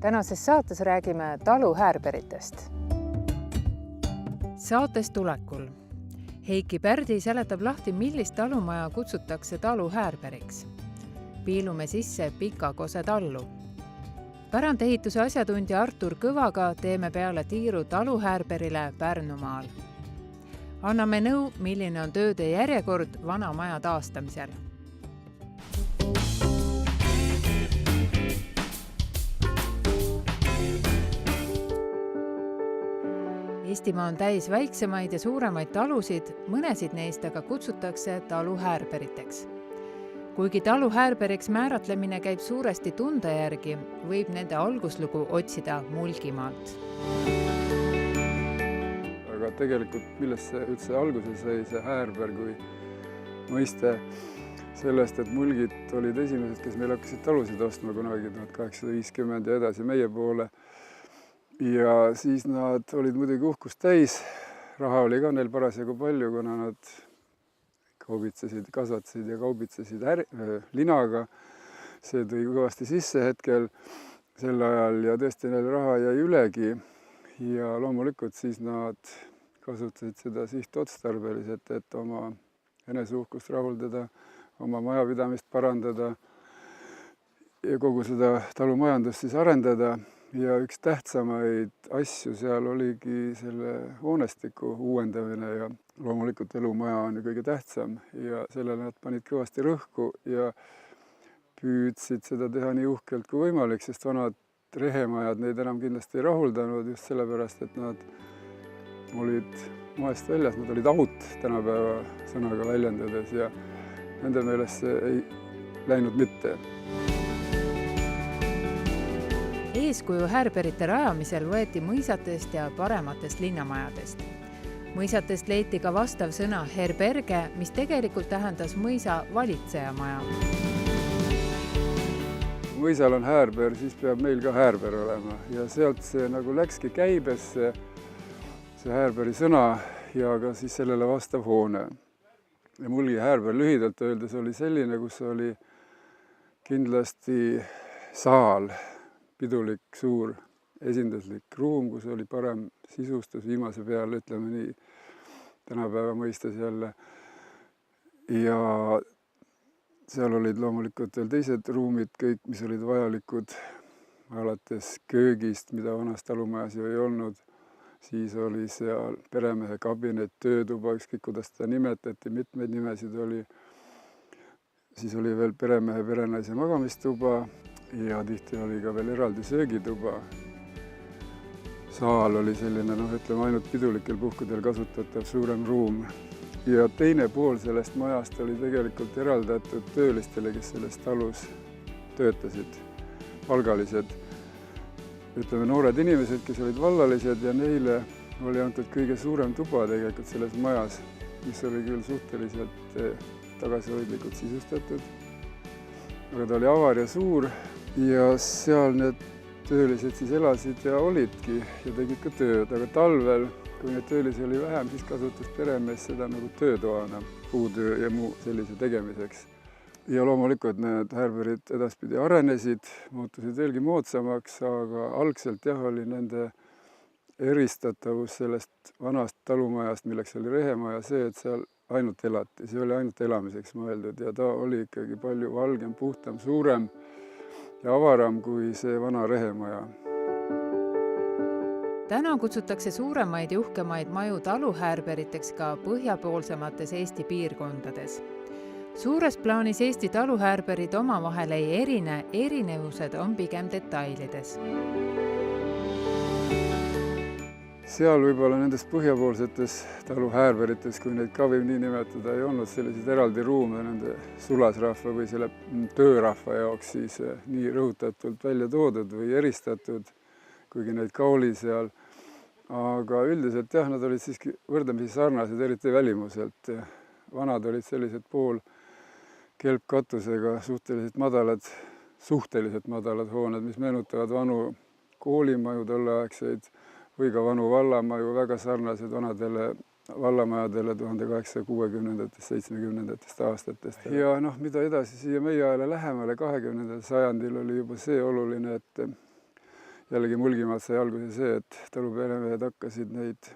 Tänases saates räägime taluhäärberitest. Saates tulekul Heiki Pärdi seletab lahti, millist talumaja kutsutakse taluhäärberiks. Piilume sisse Pikakose tallu. Pärandehituse asjatundja Artur Kõvaga teeme peale tiiru taluhäärberile Pärnumaal. Anname nõu, milline on tööde järjekord vana maja taastamisel. Eestimaa on täis väiksemaid ja suuremaid talusid, mõnesid neist aga kutsutakse taluhäärberiteks. Kuigi taluhäärberiks määratlemine käib suuresti tunde järgi, võib nende alguslugu otsida Mulgimaalt. Aga tegelikult millest see üldse alguse sai see häärber kui mõiste sellest, et mulgid olid esimesed, kes meil hakkasid talusid ostma kunagi 1850 ja edasi meie poole. Ja siis nad olid muidugi uhkust täis, raha oli ka neil parasjagu palju, kuna nad kaubitsesid, kasvatasid ja kaubitsesid linaga. See tõi kõvasti sisse hetkel sel ajal ja tõesti neil raha jäi ülegi. Ja loomulikult siis nad kasutasid seda sihtotstarbeliselt, et oma eneseuhkust rahuldada, oma majapidamist parandada ja kogu seda talumajandust siis arendada. Ja üks tähtsamaid asju seal oligi selle hoonestiku uuendamine ja loomulikult elumaja on ju kõige tähtsam ja sellele nad panid kõvasti rõhku ja püüdsid seda teha nii uhkelt kui võimalik, sest vanad rehemajad neid enam kindlasti ei rahuldanud just sellepärast, et nad olid moest väljas, nad olid out tänapäeva sõnaga väljendades ja nende meelest see ei läinud mitte. Eeskuju häärberite rajamisel võeti mõisatest ja parematest linnamajadest. Mõisatest leiti ka vastav sõna herberge, mis tegelikult tähendas mõisa valitsejamaja. Mõisal on häärber, siis peab meil ka häärber olema ja sealt see nagu läkski käibesse, see häärberi sõna ja ka siis sellele vastav hoone. Ja Mulgi häärber lühidalt öeldes oli selline, kus oli kindlasti saal, pidulik, suur, esinduslik ruum, kus oli parem sisustus viimase peale, ütleme nii, tänapäeva mõistes jälle. Ja seal olid loomulikult veel teised ruumid, kõik, mis olid vajalikud, alates köögist, mida vanas talumajas ju ei olnud. Siis oli seal peremehe kabinet, töötuba, ükskõik kuidas seda nimetati, mitmeid nimesid oli. Siis oli veel peremehe, perenaise magamistuba. Ja tihti oli ka veel eraldi söögituba. Saal oli selline, ütleme ainult pidulikel puhkudel kasutatav suurem ruum. Ja teine pool sellest majast oli tegelikult eraldatud töölistele, kes selles talus töötasid, palgalised. Ütleme noored inimesed, kes olid vallalised ja neile oli antud kõige suurem tuba tegelikult selles majas, mis oli küll suhteliselt tagasihoidlikult sisustatud. Aga ta oli avar ja suur ja seal need töölised siis elasid ja olidki ja tegid ka tööd. Aga talvel, kui neid töölisi oli vähem, siis kasutas peremees seda nagu töötoana, puutöö ja muu sellise tegemiseks. Ja loomulikult need häärberid edaspidi arenesid, muutusid veelgi moodsamaks, aga algselt oli nende eristatavus sellest vanast talumajast, milleks oli rehemaja, see, et seal ainult elati. See oli ainult elamiseks mõeldud ja ta oli ikkagi palju valgem, puhtam, suurem ja avaram kui see vana rehemaja. Täna kutsutakse suuremaid ja uhkemaid maju taluhäärberiteks ka põhjapoolsemates Eesti piirkondades. Suures plaanis Eesti taluhäärberid omavahel ei erine, erinevused on pigem detailides. Seal võib-olla nendes põhjapoolsetes taluhäärberites, kui neid ka võib nii nimetada, ei olnud selliseid eraldi ruume nende sulasrahva või selle töörahva jaoks siis nii rõhutatult välja toodud või eristatud, kuigi neid ka oli seal. Aga üldiselt nad olid siiski võrdlemisi sarnased, eriti välimuselt. Vanad olid sellised pool kelpkatusega suhteliselt madalad hooned, mis meenutavad vanu koolimaju tolleaegseid või ka vanu vallamaju, väga sarnased vanadele vallamajadele 1860-ndatest, 70-ndatest aastatest. Ja mida edasi siia meie ajale lähemale 20. sajandil oli juba see oluline, et jällegi Mulgimaalt sai alguse see, et taluperemehed hakkasid neid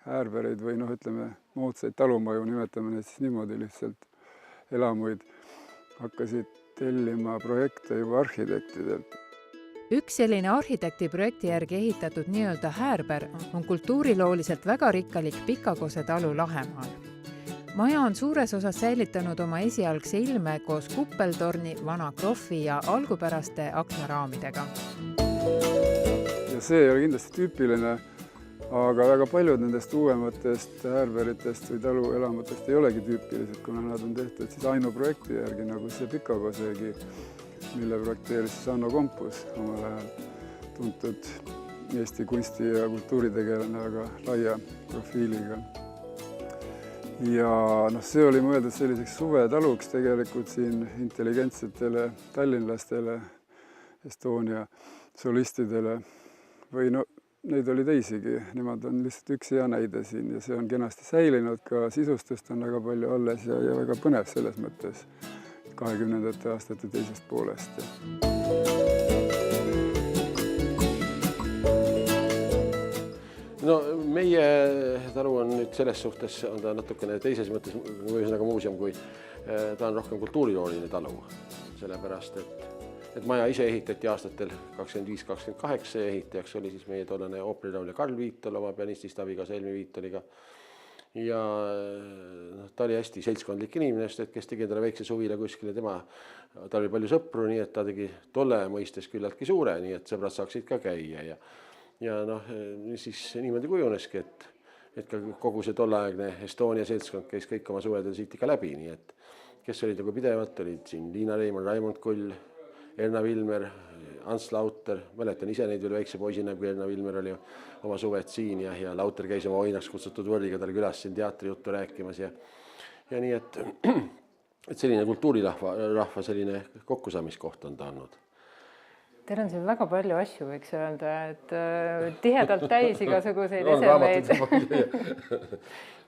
häärbereid või ütleme, moodsaid talumaju, nimetame neid siis niimoodi lihtsalt, elamuid, hakkasid tellima projekte juba arhitektidelt. Üks selline arhitekti projekti järgi ehitatud nii-öelda häärber on kultuurilooliselt väga rikkalik Pikakose talu Lahemaal. Maja on suures osas säilitanud oma esialgse ilme koos kuppeltorni, vana krohvi ja algupäraste aknaraamidega. Ja see ei ole kindlasti tüüpiline, aga väga paljud nendest uuematest häärberitest või taluelamutest ei olegi tüüpilised, kuna nad on tehtud siis ainuprojekti järgi, nagu see Pikakosegi, mille projekteeris Hanno Kompus omal ajal, tuntud Eesti kunsti- ja kultuuritegelane väga laia profiiliga. Ja see oli mõeldud selliseks suvetaluks tegelikult siin intelligentsetele tallinlastele, Estonia solistidele või neid oli teisigi, nemad on lihtsalt üks hea näide siin ja see on kenasti säilinud, ka sisustust on väga palju alles ja väga põnev selles mõttes 20. aastate teisest poolest. No meie talu on nüüd selles suhtes, on ta natukene teises mõttes ühesõnaga muuseum, kui ta on rohkem kultuurilooline talu, sellepärast et maja ise ehitati aastatel 25-28 ja ehitajaks oli siis meie tollane ooperilaulja Karl Viitol oma pianistist abikaasa Helmi Viitoliga. Ja ta oli hästi seltskondlik inimene, kes tegi endale väikse suvila kuskile, ta oli palju sõpru, nii et ta tegi tolle mõistes küllaltki suure, nii et sõbrad saaksid ka käia ja siis niimoodi kujuneski, et ka kogu see tolleaegne Estonia seltskond käis kõik oma suvedel siit ikka läbi, nii et kes olid nagu pidevalt, olid siin Liina Reimann, Raimond Kull, Erna Vilmer, Ants Lauter, mäletan ise neid veel väikse poisina, kui Erna Vilmer oli oma suved siin ja Lauter käis oma oinaks kutsutud võrriga tal külas siin teatrijuttu rääkimas ja nii, et selline kultuurirahva selline kokkusaamiskoht on ta olnud. Teil on siin väga palju asju, võiks öelda, et tihedalt täis igasuguseid esemeid.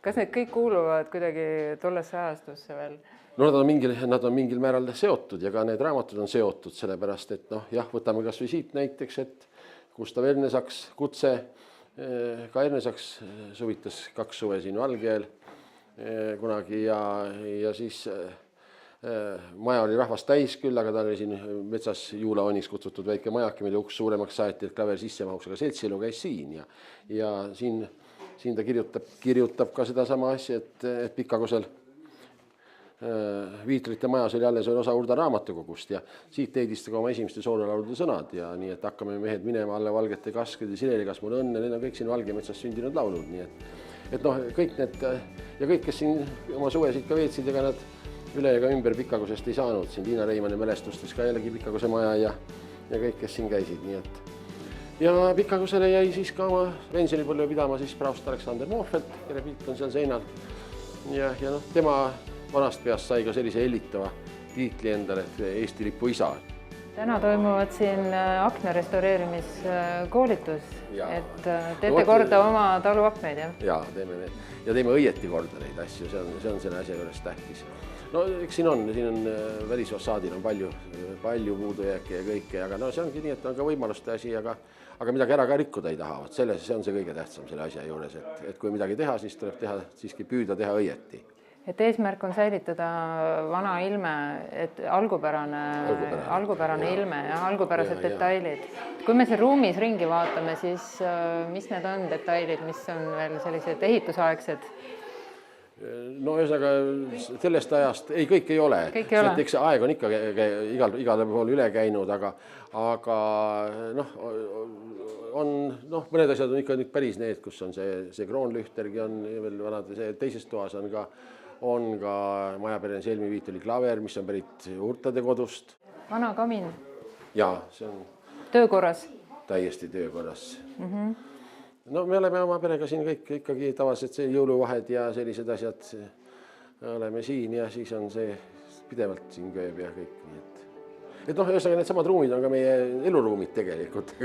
Kas need kõik kuuluvad kuidagi tollesse ajastusse veel? No nad on mingil määral seotud ja ka need raamatud on seotud, sellepärast et võtame kas või siit näiteks, et Gustav Ernesaks kutse, ka Ernesaks suvitas 2 suve siin Valgejääl kunagi ja siis maja oli rahvast täis küll, aga ta oli siin metsas juulaoniks kutsutud väike majake, mille uks suuremaks saeti, et klaver sisse mahuks, aga seltsielu käis siin ja siin ta kirjutab ka sedasama asja, et Pikakosel Viitrite majas oli alles osa Urda raamatukogust ja siit teedis ta ka oma esimeste soololaulude sõnad ja nii, et hakkame mehed minema alla valgete kaskede, Sineli, kas mul õnne, need on kõik siin Valge metsas sündinud laulud, nii et kõik need ja kõik, kes siin oma suvesid ka veetsid, ega nad üle ega ümber Pikakosest ei saanud, siin Liina Reimanni mälestustes ka jällegi Pikakose maja ja kõik, kes siin käisid, nii et ja Pikakosele jäi siis ka oma pensionipõlve pidama siis praost Aleksander Moorfeld, kelle pilt on seal seinal ja tema vanast peast sai ka sellise hellitava tiitli endale, et Eesti lipu isa. Täna toimuvad siin akna restaureerimiskoolitus, et teete korda oma talu aknaid, jah? Jaa, teeme õieti korda neid asju, see on selle asja juures tähtis. No eks siin on välisfassaadil on palju puudujääke ja kõike, aga see ongi nii, et on ka võimaluste asi, aga midagi ära ka rikkuda ei taha. See on see kõige tähtsam selle asja juures, et kui midagi teha, siis tuleb siiski püüda teha õieti. Et eesmärk on säilitada vana ilme, et algupärane ilme ja algupärased detailid. Kui me siin ruumis ringi vaatame, siis mis need on detailid, mis on veel sellised ehitusaegsed? No ühesõnaga sellest ajast, kõik ei ole. Eks aeg on ikka igale pool üle käinud, aga mõned asjad on ikka nüüd päris need, kus on see kroonlühtergi on veel vanad, teises toas on ka majaperenes Helmi Viitoli klaver, mis on pärit Urtade kodust. Vana kamin? Jaa, see on töökorras? Täiesti töökorras. No me oleme oma perega siin kõik ikkagi tavaliselt see jõuluvahed ja sellised asjad oleme siin ja siis on see pidevalt siin kööb ja kõik. Et ühesõnaga need samad ruumid on ka meie eluruumid tegelikult.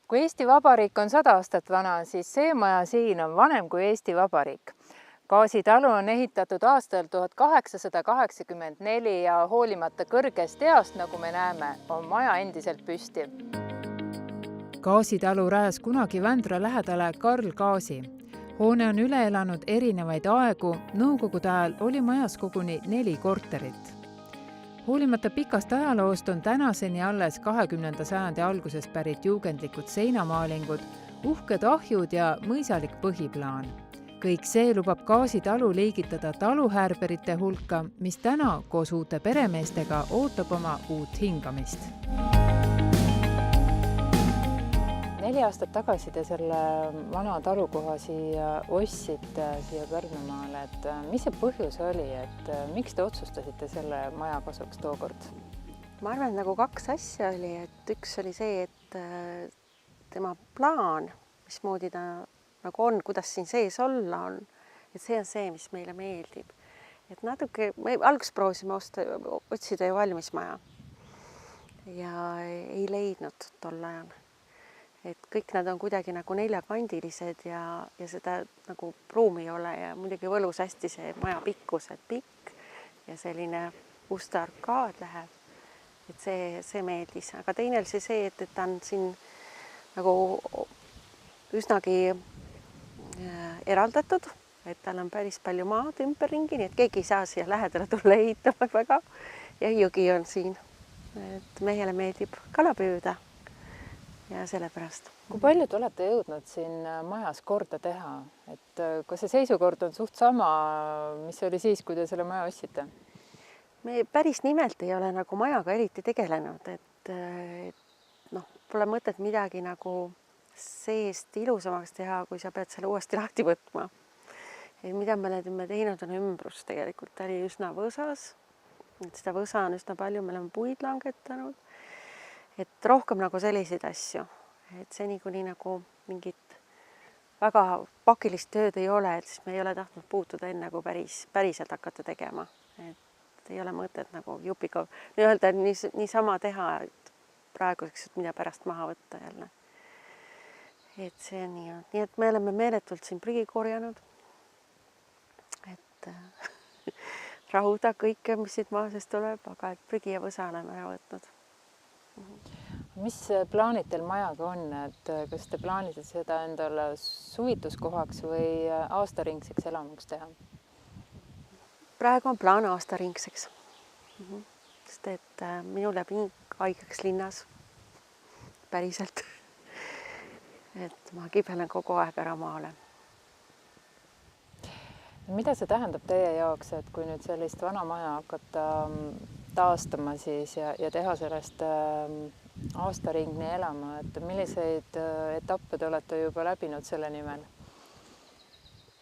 Kui Eesti Vabariik on 100 aastat vana, siis see maja siin on vanem kui Eesti Vabariik. gaasitalu on ehitatud aastal 1884 ja hoolimata kõrgest east, nagu me näeme, on maja endiselt püsti. Gaasitalu rajas kunagi Vändra lähedale Karl Gaasi. Hoone on üle elanud erinevaid aegu, nõukogude ajal oli majas koguni 4 korterit. Hoolimata pikast ajaloost on tänaseni alles 20. sajandi alguses pärit juugendlikud seinamaalingud, uhked ahjud ja mõisalik põhiplaan. Kõik see lubab gaasitalu liigitada taluhäärberite hulka, mis täna koos uute peremeestega ootab oma uut hingamist. 4 aastat tagasi te selle vana talukoha siia ostsite siia Pärnumaale, et mis see põhjus oli, et miks te otsustasite selle maja kasuks tookord? Ma arvan, et nagu 2 asja oli, et üks oli see, et tema plaan, mismoodi ta nagu on, kuidas siin sees olla on, et see on see, mis meile meeldib. Et natuke, me alguses proovisime otsida ju valmis maja ja ei leidnud tol ajal. Et kõik nad on kuidagi nagu 4-kandilised ja seda nagu ruumi ei ole ja muidugi võlus hästi see maja pikkus, et pikk ja selline uste arkaad läheb. Et see meeldis, aga teine oli see, et ta on siin nagu üsnagi eraldatud, et tal on päris palju maad ümberringi, nii et keegi ei saa siia lähedale tulla ehitama väga ja jõgi on siin. Et mehele meeldib kala püüda. Ja sellepärast. Kui palju te olete jõudnud siin majas korda teha? Et kas see seisukord on suht sama, mis oli siis, kui te selle maja ostsite? Me päris nimelt ei ole nagu majaga eriti tegelenud, et pole mõtet midagi nagu seest ilusamaks teha, kui sa pead selle uuesti lahti võtma. Et mida me oleme teinud on ümbrus tegelikult, ta oli üsna võsas, et seda võsa on üsna palju, me oleme puid langetanud. Et rohkem nagu selliseid asju, et see niikuinii nagu mingit väga pakilist tööd ei ole, et siis me ei ole tahtnud puutuda enne, kui päriselt hakata tegema. Et ei ole mõtet nagu jupiga öelda niisama teha, et praeguseks, et mida pärast maha võtta jälle. Et see on nii. Nii et me oleme meeletult siin prügi korjanud, et rahuda kõike, mis siit maasest tuleb, aga et prügi ja võsa oleme ära võtnud. Mis plaanid teil majaga on, et kas te plaanite seda endale suvituskohaks või aastaringseks elamuks teha? Praegu on plaan aastaringseks, sest et minul jääb nii haigeks linnas päriselt, et ma kibelen kogu aeg ära maale. Mida see tähendab teie jaoks, et kui nüüd sellist vana maja hakata taastama siis ja teha sellest aastaringni elama, et milliseid etappe te olete juba läbinud selle nimel?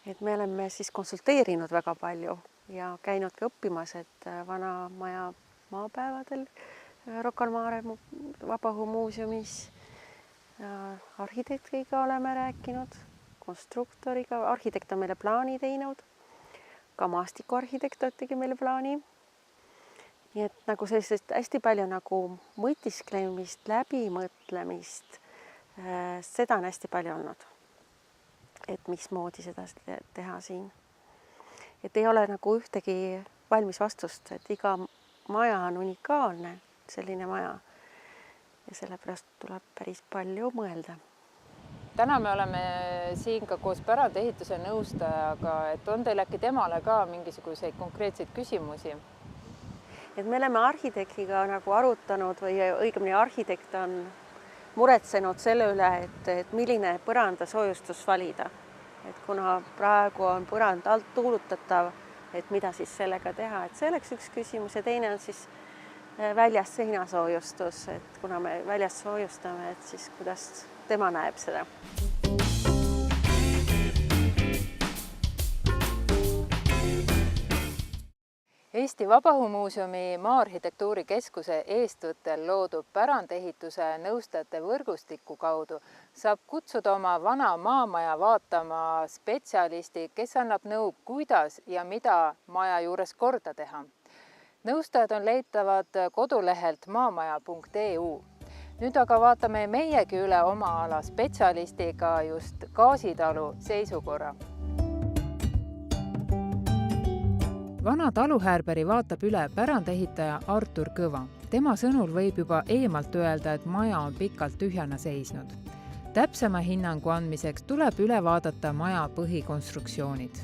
Et me oleme siis konsulteerinud väga palju ja käinud ka õppimas, et vana maja maapäevadel Rocca al Mare Vabaõhumuuseumis arhitektiga oleme rääkinud, konstruktoriga, arhitekt on meile plaani teinud, ka maastikuarhitekt tegi meile plaani. Nii et nagu sellist hästi palju nagu mõtisklemist, läbimõtlemist, seda on hästi palju olnud. Et mismoodi seda teha siin. Et ei ole nagu ühtegi valmis vastust, et iga maja on unikaalne, selline maja. Ja sellepärast tuleb päris palju mõelda. Täna me oleme siin ka koos pärandehituse nõustajaga, et on teil äkki temale ka mingisuguseid konkreetseid küsimusi? Et me oleme arhitektiga nagu arutanud või õigemini arhitekt on muretsenud selle üle, et milline põrandasoojustus valida. Et kuna praegu on põrand alt tuulutatav, et mida siis sellega teha, et see oleks üks küsimus ja teine on siis väljas seinasoojustus, et kuna me väljas soojustame, et siis kuidas tema näeb seda. Eesti Vabaõhumuuseumi Maa-arhitektuuri keskuse eestvõttel loodud pärandehituse nõustajate võrgustiku kaudu saab kutsuda oma vana maamaja vaatama spetsialisti, kes annab nõu, kuidas ja mida maja juures korda teha. Nõustajad on leitavad kodulehelt maamaja.eu. Nüüd aga vaatame meiegi üle oma ala spetsialistiga just gaasitalu seisukorra. vana taluhäärberi vaatab üle pärandehitaja Artur Kõva. Tema sõnul võib juba eemalt öelda, et maja on pikalt tühjana seisnud. Täpsema hinnangu andmiseks tuleb üle vaadata maja põhikonstruktsioonid.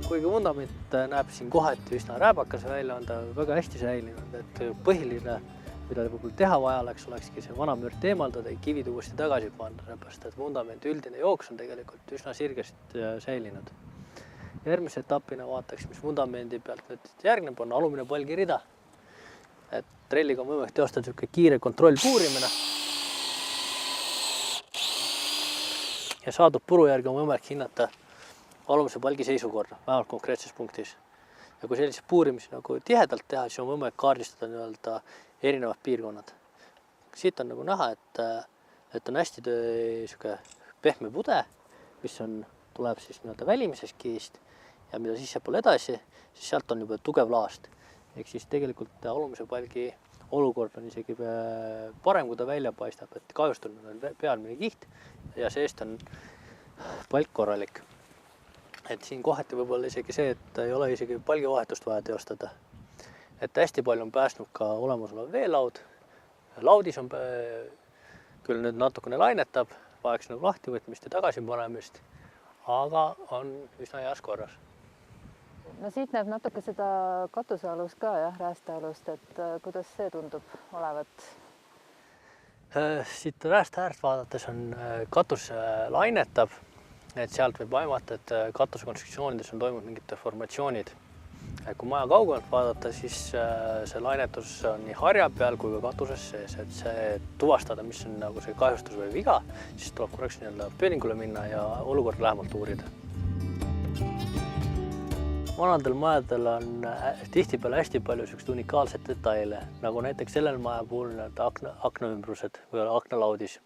Kuigi vundament näeb siin kohati üsna rääbakas välja, on ta väga hästi säilinud, et põhiline, mida võib-olla teha vaja olekski see vana mürt eemaldada ja kivid uuesti tagasi panna, sellepärast et vundament üldine jooks on tegelikult üsna sirgesti säilinud. Järgmise etapina vaataks, mis vundamendi pealt nüüd järgneb, on alumine palgirida. Et trelliga on võimalik teostada kiire kontrollpuurimine. Ja saadud puru järgi on võimalik hinnata alumise palgi seisukorda, vähemalt konkreetses punktis. Ja kui selliseid puurimisi nagu tihedalt teha, siis on võimalik kaardistada erinevad piirkonnad. Siit on nagu näha, et on hästi pehme pude, mis tuleb siis välimisest kiist ja mida sissepoole edasi, siis sealt on juba tugev laast. Ehk siis tegelikult alumise palgi olukord on isegi parem, kui ta välja paistab, et kahjustunud on pealmine kiht ja seest on palk korralik. Et siin kohati võib olla isegi see, et ei ole isegi palgivahetust vaja teostada. Et hästi palju on pääsnud ka olemasolev veelaud. Laudis on küll nüüd natukene lainetab, vajaks nagu lahtivõtmist ja tagasi panemist, aga on üsna heas korras. No siit näeb natuke seda katusealust ka, räästealust, et kuidas see tundub olevat? Siit rääst äärt vaadates on katus lainetab, et sealt võib aimata, et katuse konstruktsioonides on toimunud mingid deformatsioonid. Kui maja kaugelt vaadata, siis see lainetus on nii harja peal kui ka katuses sees, et see tuvastada, mis on nagu see kahjustus või viga, siis tuleb korraks pööningule minna ja olukord lähemalt uurida. Vanadel majadel on tihtipeale hästi palju unikaalseid detaile, nagu näiteks sellel maja puhul aknaümbrused või aknalaudis.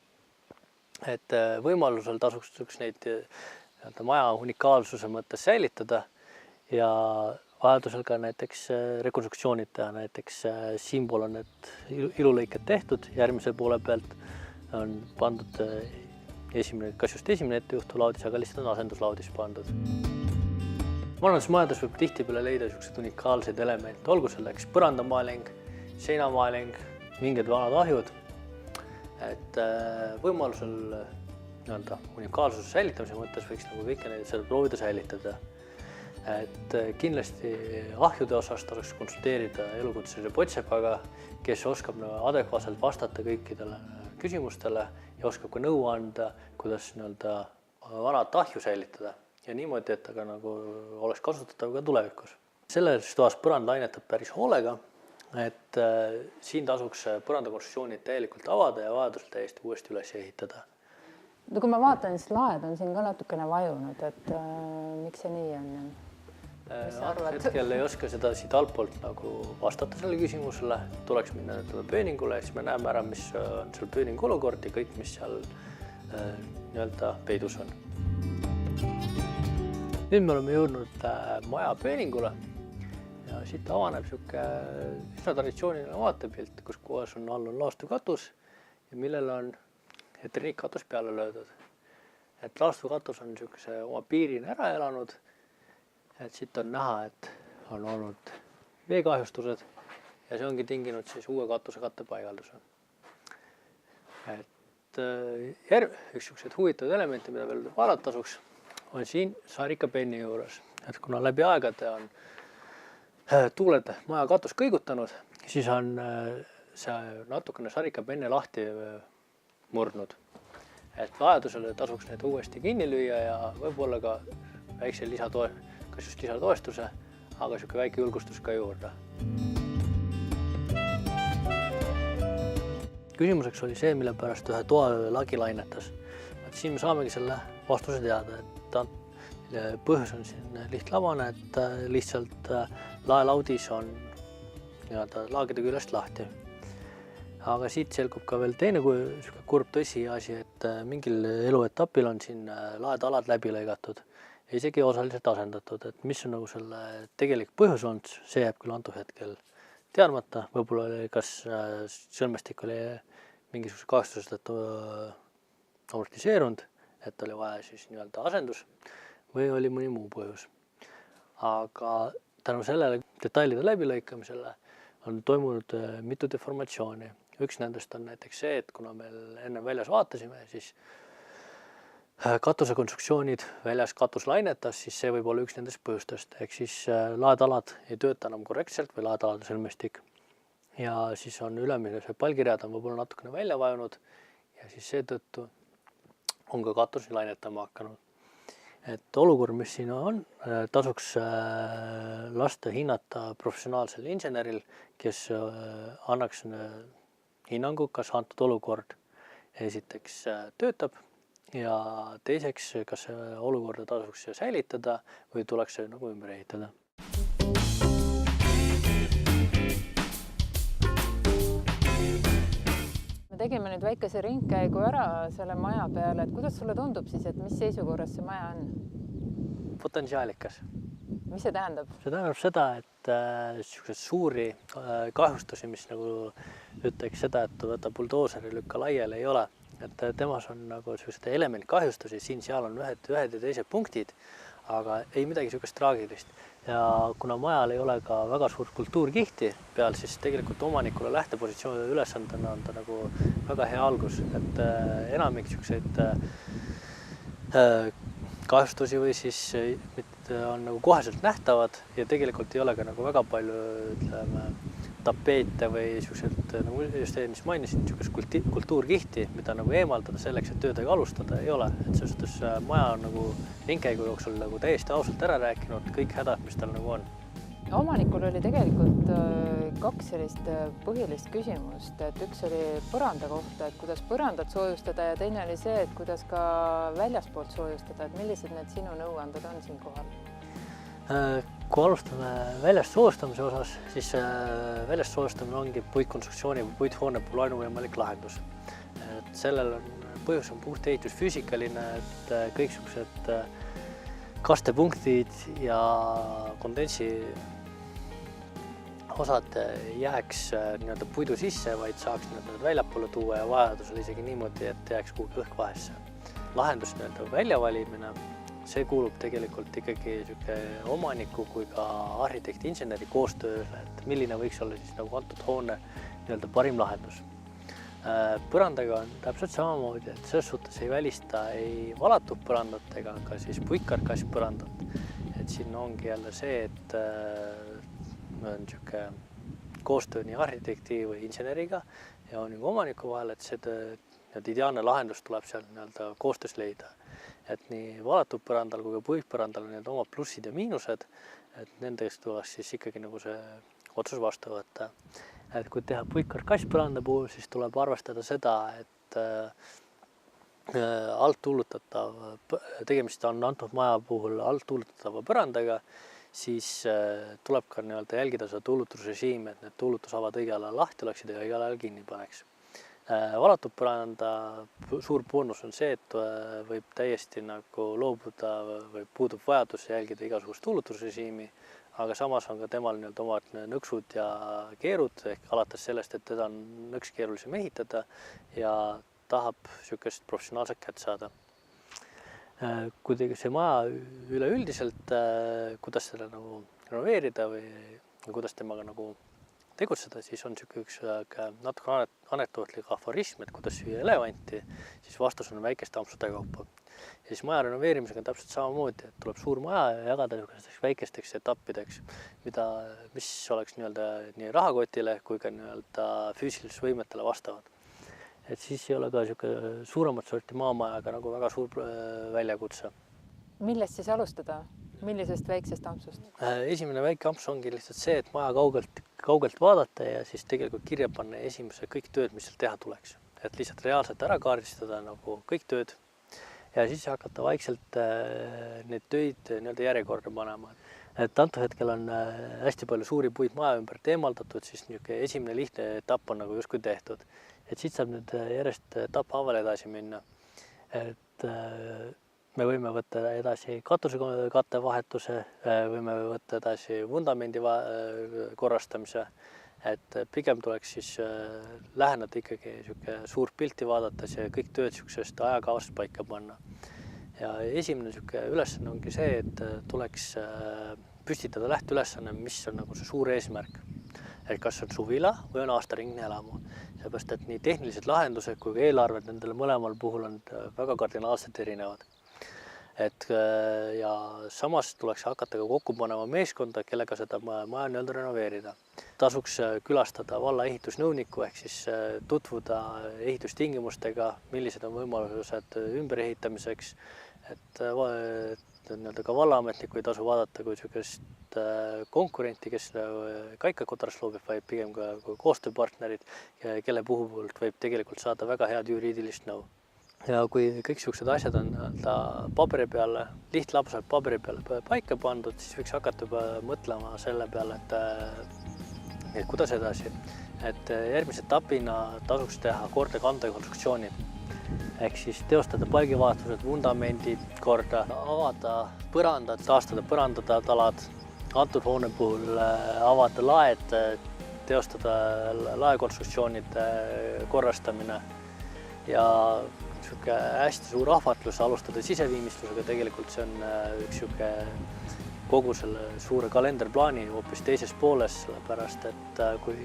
Et võimalusel tasuks neid maja unikaalsuse mõttes säilitada ja vajadusel ka näiteks rekonstruktsioonid teha. Näiteks siin pool on need ilulõiked tehtud, järgmise poole pealt on pandud kas just esimene ettejuhtulaudis, aga lihtsalt on asenduslaudis pandud. Vanades majades võib tihtipeale leida unikaalseid elemente, olgu selleks põrandamaaling, seinamaaling, mingid vanad ahjud. Et võimalusel unikaalsuse säilitamise mõttes võiks kõike neid proovida säilitada. Et kindlasti ahjude osas tasuks konsulteerida elukutselise potsepaga, kes oskab adekvaatselt vastata kõikidele küsimustele ja oskab ka nõu anda, kuidas vanat ahju säilitada ja niimoodi, et ta ka oleks kasutatav ka tulevikus. Selles toas põrand lainetab päris hoolega, et siin tasuks põrandakonstruktsioonid täielikult avada ja vajadusel täiesti uuesti üles ehitada. No kui ma vaatan, siis laed on siin ka natukene vajunud, et miks see nii on? Hetkel ei oska seda siit altpoolt vastata selle küsimusele. Tuleks minna pööningule, siis me näeme ära, mis on seal pööningu olukord ja kõik, mis seal peidus on. Nüüd me oleme jõudnud maja pööningule ja siit avaneb üsna traditsiooniline vaatepilt, kus kohas on all laastu katus ja millel on eterniitkatus peale löödud. Et laastu katus on oma piirini ära elanud. Et siit on näha, et on olnud veekahjustused ja see ongi tinginud uue katuse kattepaigalduse. Et üks huvitav elementi, mida veel vaadata tasuks, on siin sarikapenni juures. Et kuna läbi aegade on tuuled maja katus kõigutanud, siis on see natukene sarikapenne lahti murdnud. Et vajadusele tasuks need uuesti kinni lüüa ja võib-olla ka väikse lisatoestuse, aga väike julgustus ka juurde. Küsimuseks oli see, mille pärast ühe toa lagi lainetas. Siin me saamegi selle vastuse teada, et põhjus on siin lihtlabane, et lihtsalt laelaudis on laagide küljest lahti. Aga siit selgub ka veel teine kurb tõsiasi, et mingil eluetapil on siin laedalad läbi lõigatud ja isegi osaliselt asendatud, et mis on selle tegelik põhjus olnud, see jääb küll antud hetkel teadmata. Võib-olla oli kas sõlmestik oli mingisuguse kahjustusest amortiseerunud, et oli vaja asendus või oli mõni muu põhjus. aga tänu sellele detailide läbilõikamisele on toimunud mitu deformatsiooni. Üks nendest on näiteks see, et kuna meil enne väljas vaatasime, siis katusekonstruktsioonid väljas katus lainetas, siis see võib olla üks nendest põhjustest. Ehk siis laetalad ei tööta enam korrektselt või laetalade sõlmestik. Ja siis on ülemine palgiread on võib-olla natukene välja vajunud ja siis seetõttu on ka katus lainetama hakanud. Et olukord, mis siin on, tasuks lasta hinnata professionaalsel inseneril, kes annaks hinnangu, kas antud olukord esiteks töötab ja teiseks, kas olukorda tasuks säilitada või tuleks see nagu ümber ehitada. Me tegime nüüd väikese ringkäigu ära selle maja peale, et kuidas sulle tundub siis, et mis seisukorras see maja on? Potentsiaalikas. Mis see tähendab? See tähendab seda, et suuri kahjustusi, mis nagu ütleks seda, et võtta buldooseri lükka laiali ei ole. Et temas on nagu elementkahjustusi, siin-seal on ühed ja teised punktid, aga ei midagi niisugust traagilist. Ja kuna majal ei ole ka väga suurt kultuurkihti peal, siis tegelikult omanikule lähtepositsiooni ülesandena on ta nagu väga hea algus. Et enamik niisuguseid kahjustusi või siis on nagu koheselt nähtavad ja tegelikult ei ole ka nagu väga palju, ütleme, tapeete või niisugused, nagu just see, mis mainisin, niisugust kultuurkihti, mida nagu eemaldada selleks, et töödega alustada, ei ole. Et selles suhtes maja on nagu ringkäigu jooksul nagu täiesti ausalt ära rääkinud kõik hädad, mis tal nagu on. Omanikul oli tegelikult kaks sellist põhilist küsimust, et üks oli põranda kohta, et kuidas põrandat soojustada ja teine oli see, et kuidas ka väljaspoolt soojustada, et millised need sinu nõuanded on siin kohal? Kui alustame väljast soojustamise osas, siis väljast soojustamine ongi puitkonstruktsiooni või puithoone puhul ainuvõimalik lahendus. Et sellel on põhjus on puht ehitusfüüsikaline, et kõiksugused kastepunktid ja kondensi osad jääks nii-öelda puidu sisse, vaid saaks need väljapoole tuua ja vajadusel isegi niimoodi, et jääks kuhugi õhk vahesse. Lahendus nii-öelda väljavalimine, see kuulub tegelikult ikkagi omaniku kui ka arhitekti inseneri koostööle, et milline võiks olla siis nagu antud hoone nii-öelda parim lahendus. Põrandaga on täpselt samamoodi, et selles suhtes ei välista ei valatud põrandat ega ka siis puitkarkasspõrandat. Et siin ongi jälle see, et on koostöö nii arhitekti või inseneriga ja on omaniku vahel, et see ideaalne lahendus tuleb seal nii-öelda koostöös leida. Et nii valatud põrandal kui ka puitpõrandal on need omad plussid ja miinused, et nendest tuleks siis ikkagi nagu see otsus vastu võtta. Et kui teha puitkarkasspõranda puhul, siis tuleb arvestada seda, et alt tuulutatav, tegemist on antud maja puhul alt tuulutatava põrandaga, siis tuleb ka nii-öelda jälgida seda tuulutusrežiimi, et need tuulutusavad õigel ajal lahti oleksid ja õigel ajal kinni paneks. Valatud põranda suur boonus on see, et võib täiesti nagu loobuda või puudub vajadus jälgida igasugust tuulutusrežiimi, aga samas on ka temal nii-öelda omad nõksud ja keerud, ehk alates sellest, et teda on nõks keerulisem ehitada ja tahab niisugust professionaalset kätt saada. Kuidagi see maja üleüldiselt, kuidas seda nagu renoveerida või kuidas temaga nagu tegutseda, siis on üks natuke anekdootlik aforism, et kuidas süüa elevanti, siis vastus on väikeste ampsude kaupa. Ja siis maja renoveerimisega on täpselt samamoodi, et tuleb suur maja ja jagada väikesteks etappideks, mis oleks nii rahakotile kui ka füüsilistes võimetele vastavad. Et siis ei ole ka suuremat sorti maamajaga nagu väga suur väljakutse. Millest siis alustada? Millisest väiksest ampsust? Esimene väike amps ongi lihtsalt see, et maja kaugelt vaadata ja siis tegelikult kirja panna esimese kõik tööd, mis seal teha tuleks. Et lihtsalt reaalselt ära kaardistada nagu kõik tööd ja siis hakata vaikselt need töid nii-öelda järjekorda panema. Et antud hetkel on hästi palju suuri puid maja ümber eemaldatud, siis esimene lihtne etapp on nagu justkui tehtud. Et siit saab nüüd järjest etapphaaval edasi minna. Et me võime võtta edasi katusekatte vahetuse, võime võtta edasi vundamendi korrastamise, et pigem tuleks siis läheneda ikkagi suurt pilti vaadates ja kõik tööd niisugusest ajakavast paika panna. Ja esimene ülesanne ongi see, et tuleks püstitada lähteülesanne, mis on nagu see suur eesmärk. Et kas on suvila või on aastaringne elamu. Seepärast, et nii tehnilised lahendused kui ka eelarved nendele mõlemal puhul on väga kardinaalselt erinevad. Ja samas tuleks hakata ka kokku panema meeskonda, kellega seda maja nii-öelda renoveerida. Tasuks külastada valla ehitusnõuniku ehk siis tutvuda ehitustingimustega, millised on võimalused ümberehitamiseks, et ka vallaametnikku ei tasu vaadata kui niisugust konkurenti, kes kaikakotarast loobib, vaid pigem ka koostööpartnerid, kelle puhul võib tegelikult saada väga head juriidilist nõu. Ja kui kõik niisugused asjad on paberi peale, lihtlabusalt paberi peale paika pandud, siis võiks hakata juba mõtlema selle peale, et kuidas edasi. Et järgmise etapina tasuks teha korda kandekonstruktsioonid. Ehk siis teostada palgivahetused, vundamendid korda, avada põrandad, taastada põrandatalad, antud hoone puhul avada laed, teostada laekonstruktsioonide korrastamine ja niisugune hästi suur ahvatlus alustada siseviimistlusega, tegelikult see on üks niisugune kogu selle suure kalenderplaani hoopis teises pooles, sellepärast et kui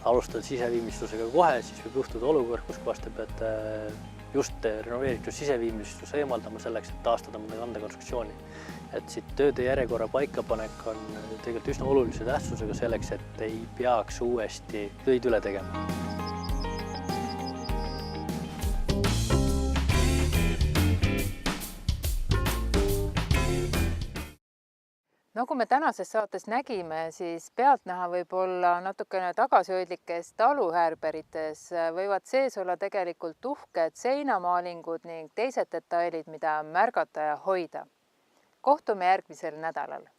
alustad siseviimistlusega kohe, siis võib juhtuda olukord, kus kohas te peate just renoveeritud siseviimistluse eemaldama selleks, et taastada mõnda kandekonstruktsiooni. Et siit tööde järjekorra paikapanek on tegelikult üsna olulise tähtsusega selleks, et ei peaks uuesti töid üle tegema. Nagu me tänases saates nägime, siis pealtnäha võib olla natukene tagasihoidlikes taluhäärberites võivad sees olla tegelikult uhked seinamaalingud ning teised detailid, mida märgata ja hoida. Kohtume järgmisel nädalal.